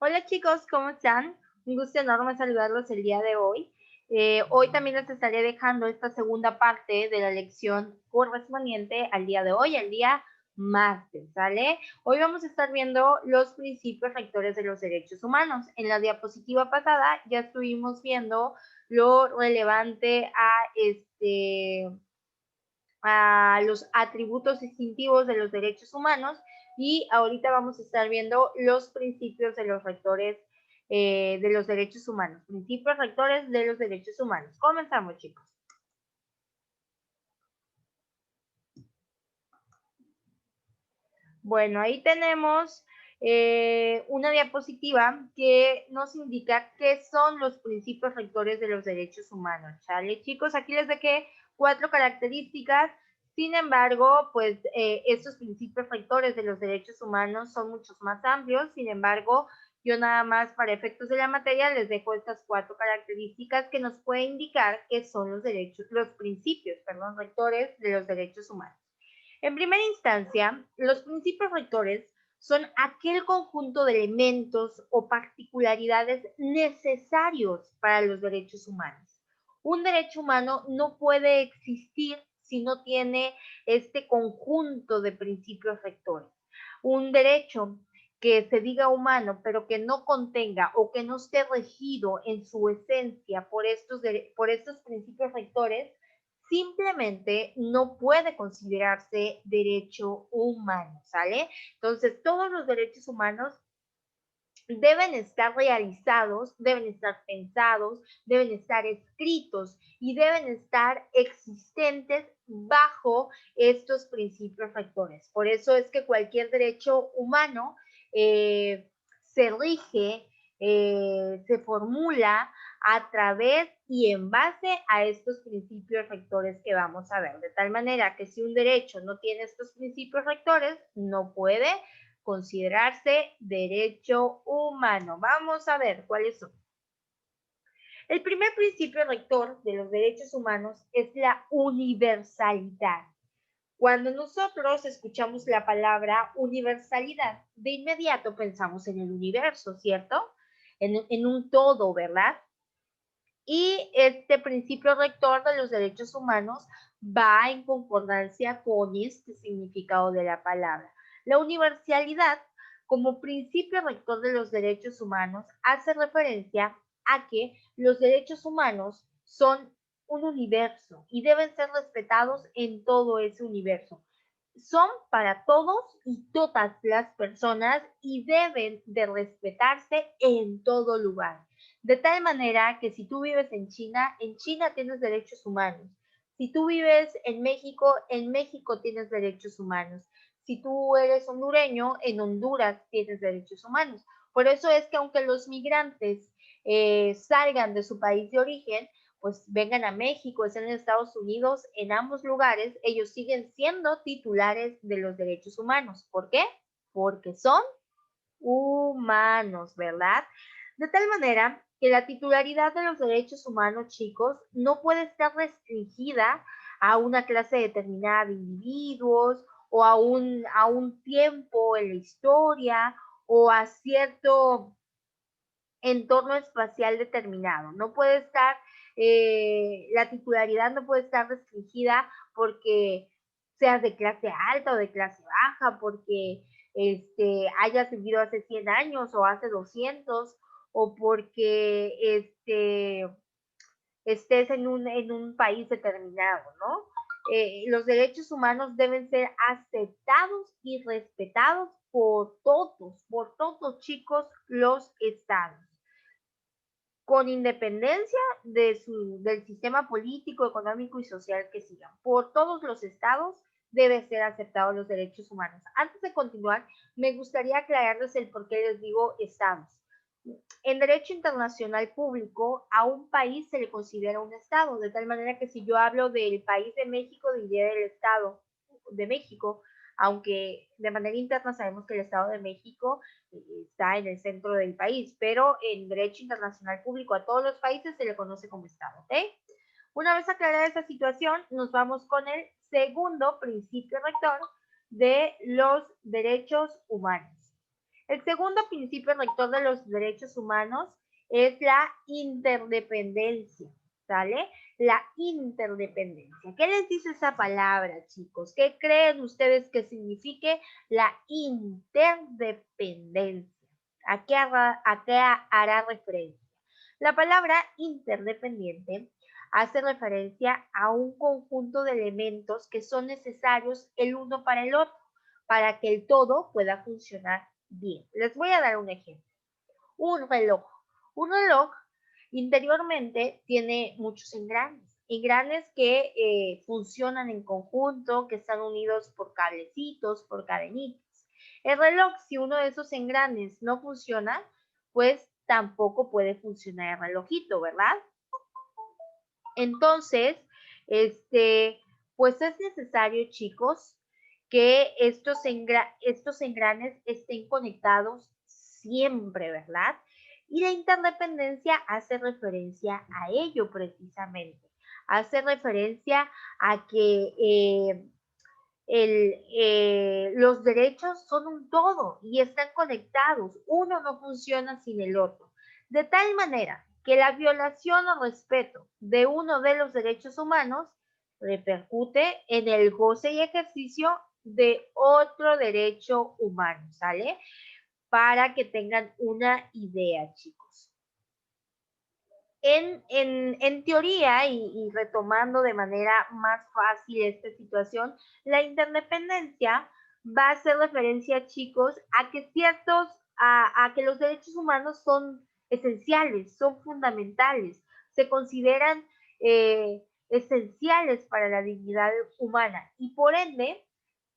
Hola chicos, ¿cómo están? Un gusto enorme saludarlos el día de hoy. Hoy también les estaré dejando esta segunda parte de la lección correspondiente al día de hoy, el día martes, ¿sale? Hoy vamos a estar viendo los principios rectores de los derechos humanos. En la diapositiva pasada ya estuvimos viendo lo relevante a los atributos distintivos de los derechos humanos y ahorita vamos a estar viendo los principios de los rectores de los derechos humanos, principios rectores de los derechos humanos. Comenzamos, chicos. Bueno, ahí tenemos una diapositiva que nos indica qué son los principios rectores de los derechos humanos. ¿Sale, chicos? Aquí les dejé 4 características. Sin embargo, pues estos principios rectores de los derechos humanos son muchos más amplios. Sin embargo, yo nada más para efectos de la materia les dejo estas 4 características que nos pueden indicar qué son los principios, perdón, rectores de los derechos humanos. En primera instancia, los principios rectores son aquel conjunto de elementos o particularidades necesarios para los derechos humanos. Un derecho humano no puede existir si no tiene este conjunto de principios rectores. Un derecho que se diga humano, pero que no contenga o que no esté regido en su esencia por estos principios rectores, simplemente no puede considerarse derecho humano, ¿sale? Entonces, todos los derechos humanos deben estar realizados, deben estar pensados, deben estar escritos y deben estar existentes bajo estos principios rectores. Por eso es que cualquier derecho humano se rige, se formula a través y en base a estos principios rectores que vamos a ver. De tal manera que si un derecho no tiene estos principios rectores, no puede considerarse derecho humano. Vamos a ver cuáles son. El primer principio rector de los derechos humanos es la universalidad. Cuando nosotros escuchamos la palabra universalidad, de inmediato pensamos en el universo, ¿cierto? En un todo, ¿verdad? Y este principio rector de los derechos humanos va en concordancia con este significado de la palabra. La universalidad, como principio rector de los derechos humanos, hace referencia a que los derechos humanos son un universo y deben ser respetados en todo ese universo. Son para todos y todas las personas y deben de respetarse en todo lugar. De tal manera que si tú vives en China tienes derechos humanos. Si tú vives en México tienes derechos humanos. Si tú eres hondureño, en Honduras tienes derechos humanos. Por eso es que aunque los migrantes salgan de su país de origen, pues vengan a México, estén en Estados Unidos, en ambos lugares, ellos siguen siendo titulares de los derechos humanos. ¿Por qué? Porque son humanos, ¿verdad? De tal manera que la titularidad de los derechos humanos, chicos, no puede estar restringida a una clase determinada de individuos o a un tiempo en la historia o a cierto entorno espacial determinado. No puede estar, la titularidad no puede estar restringida porque seas de clase alta o de clase baja, porque hayas vivido hace 100 años o hace 200, o porque estés en un país determinado, ¿no? Los derechos humanos deben ser aceptados y respetados por todos, chicos, los estados con independencia del sistema político, económico y social que sigan. Por todos los estados deben ser aceptados los derechos humanos. Antes de continuar, me gustaría aclararles el por qué les digo estados. En derecho internacional público, a un país se le considera un estado, de tal manera que si yo hablo del país de México, diría del estado de México, aunque de manera interna sabemos que el Estado de México está en el centro del país, pero en derecho internacional público a todos los países se le conoce como Estado, ¿ok? Una vez aclarada esta situación, nos vamos con el segundo principio rector de los derechos humanos. El segundo principio rector de los derechos humanos es la interdependencia, ¿sale? La interdependencia. ¿Qué les dice esa palabra, chicos? ¿Qué creen ustedes que signifique la interdependencia? ¿A qué hará referencia? La palabra interdependiente hace referencia a un conjunto de elementos que son necesarios el uno para el otro, para que el todo pueda funcionar bien. Les voy a dar un ejemplo. Un reloj. Un reloj interiormente tiene muchos engranes que funcionan en conjunto, que están unidos por cablecitos, por cadenitas. El reloj, si uno de esos engranes no funciona, pues tampoco puede funcionar el relojito, ¿verdad? Entonces, pues es necesario, chicos, que estos engranes estén conectados siempre, ¿verdad? Y la interdependencia hace referencia a ello precisamente. Hace referencia a que los derechos son un todo y están conectados. Uno no funciona sin el otro. De tal manera que la violación o respeto de uno de los derechos humanos repercute en el goce y ejercicio de otro derecho humano, ¿sale? Para que tengan una idea, chicos. En teoría, y retomando de manera más fácil esta situación, la interdependencia va a hacer referencia, chicos, a que a que los derechos humanos son esenciales, son fundamentales, se consideran esenciales para la dignidad humana y por ende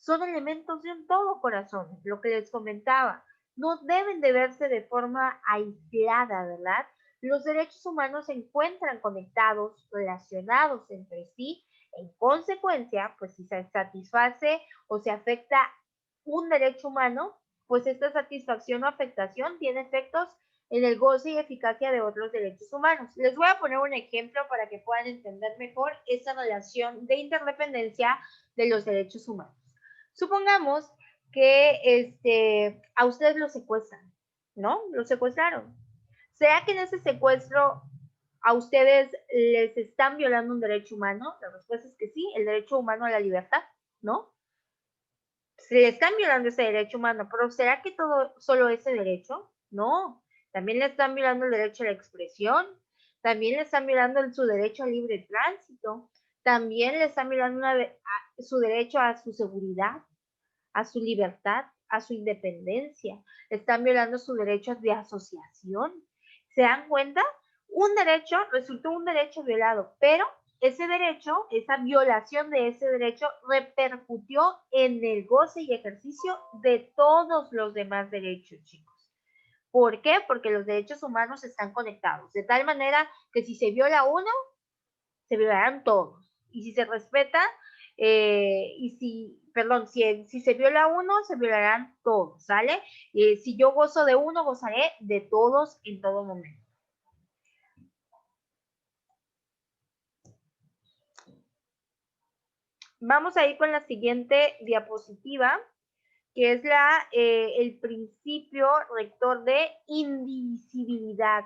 son elementos de un todo, corazón, lo que les comentaba. No deben de verse de forma aislada, ¿verdad? Los derechos humanos se encuentran conectados, relacionados entre sí. En consecuencia, pues si se satisface o se afecta un derecho humano, pues esta satisfacción o afectación tiene efectos en el goce y eficacia de otros derechos humanos. Les voy a poner un ejemplo para que puedan entender mejor esa relación de interdependencia de los derechos humanos. Supongamos que a ustedes lo secuestran, ¿no? Lo secuestraron. ¿Será que en ese secuestro a ustedes les están violando un derecho humano? La respuesta es que sí, el derecho humano a la libertad, ¿no? Se le están violando ese derecho humano, pero ¿será que solo ese derecho? No, también le están violando el derecho a la expresión, también le están violando su derecho al libre tránsito, también le están violando su derecho a su seguridad, a su libertad, a su independencia, están violando su derecho de asociación. ¿Se dan cuenta? Un derecho resultó un derecho violado, pero ese derecho, esa violación de ese derecho repercutió en el goce y ejercicio de todos los demás derechos, chicos. ¿Por qué? Porque los derechos humanos están conectados, de tal manera que si se viola uno, se violarán todos. Y si se respeta, si se viola uno, se violarán todos, ¿sale? Si yo gozo de uno, gozaré de todos en todo momento. Vamos a ir con la siguiente diapositiva, que es el principio rector de indivisibilidad.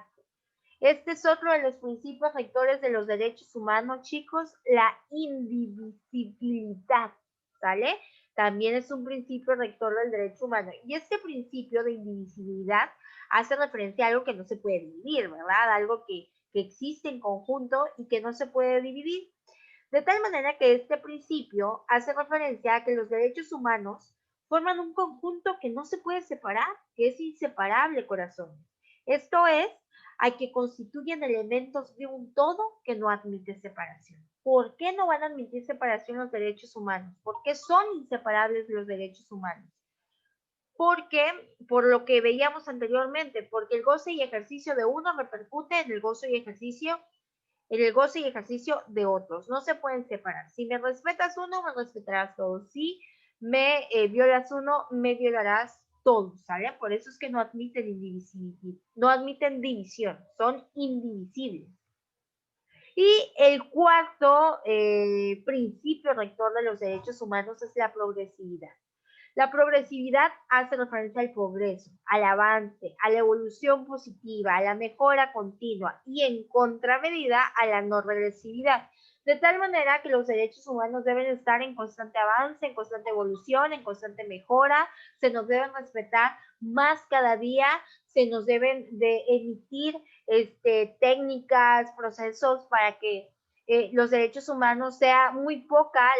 Este es otro de los principios rectores de los derechos humanos, chicos, la indivisibilidad, ¿sale? También es un principio rector del derecho humano. Y este principio de indivisibilidad hace referencia a algo que no se puede dividir, ¿verdad? Algo que existe en conjunto y que no se puede dividir. De tal manera que este principio hace referencia a que los derechos humanos forman un conjunto que no se puede separar, que es inseparable, corazón. Esto es, a que constituyen elementos de un todo que no admite separación. ¿Por qué no van a admitir separación los derechos humanos? ¿Por qué son inseparables los derechos humanos? Porque, por lo que veíamos anteriormente, porque el goce y ejercicio de uno repercute en el goce y ejercicio de otros. No se pueden separar. Si me respetas uno, me respetarás todos. Si me violas uno, me violarás todos, ¿sale? Por eso es que no admiten división, son indivisibles. Y el cuarto principio rector de los derechos humanos es la progresividad. La progresividad hace referencia al progreso, al avance, a la evolución positiva, a la mejora continua y en contramedida a la no regresividad. De tal manera que los derechos humanos deben estar en constante avance, en constante evolución, en constante mejora, se nos deben respetar más cada día, se nos deben de emitir técnicas, procesos para que los derechos humanos sea muy poca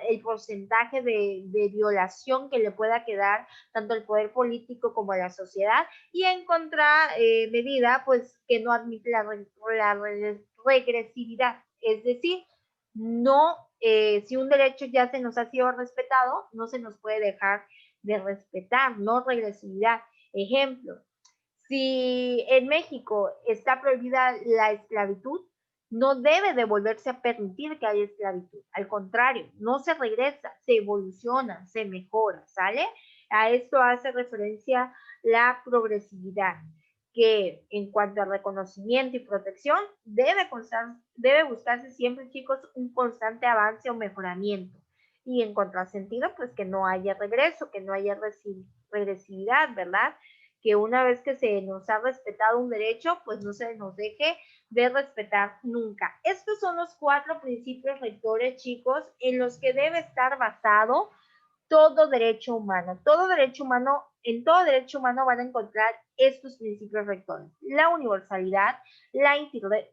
el porcentaje de violación que le pueda quedar tanto al poder político como a la sociedad, y en contramedida, pues que no admite la regresividad, es decir, no, si un derecho ya se nos ha sido respetado, no se nos puede dejar de respetar, no regresividad. Ejemplo, si en México está prohibida la esclavitud, no debe de volverse a permitir que haya esclavitud. Al contrario, no se regresa, se evoluciona, se mejora, ¿sale? A esto hace referencia la progresividad, que en cuanto a reconocimiento y protección, debe buscarse siempre, chicos, un constante avance o mejoramiento. Y en contrasentido, pues que no haya regreso, que no haya regresividad, ¿verdad? Que una vez que se nos ha respetado un derecho, pues no se nos deje de respetar nunca. Estos son los 4 principios rectores, chicos, en los que debe estar basado todo derecho humano. En todo derecho humano van a encontrar estos principios rectores: la universalidad, la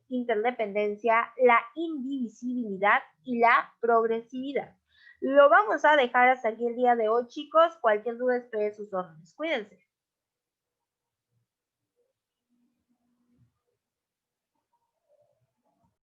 interdependencia, la indivisibilidad y la progresividad. Lo vamos a dejar hasta aquí el día de hoy, chicos. Cualquier duda, espere sus órdenes. Cuídense.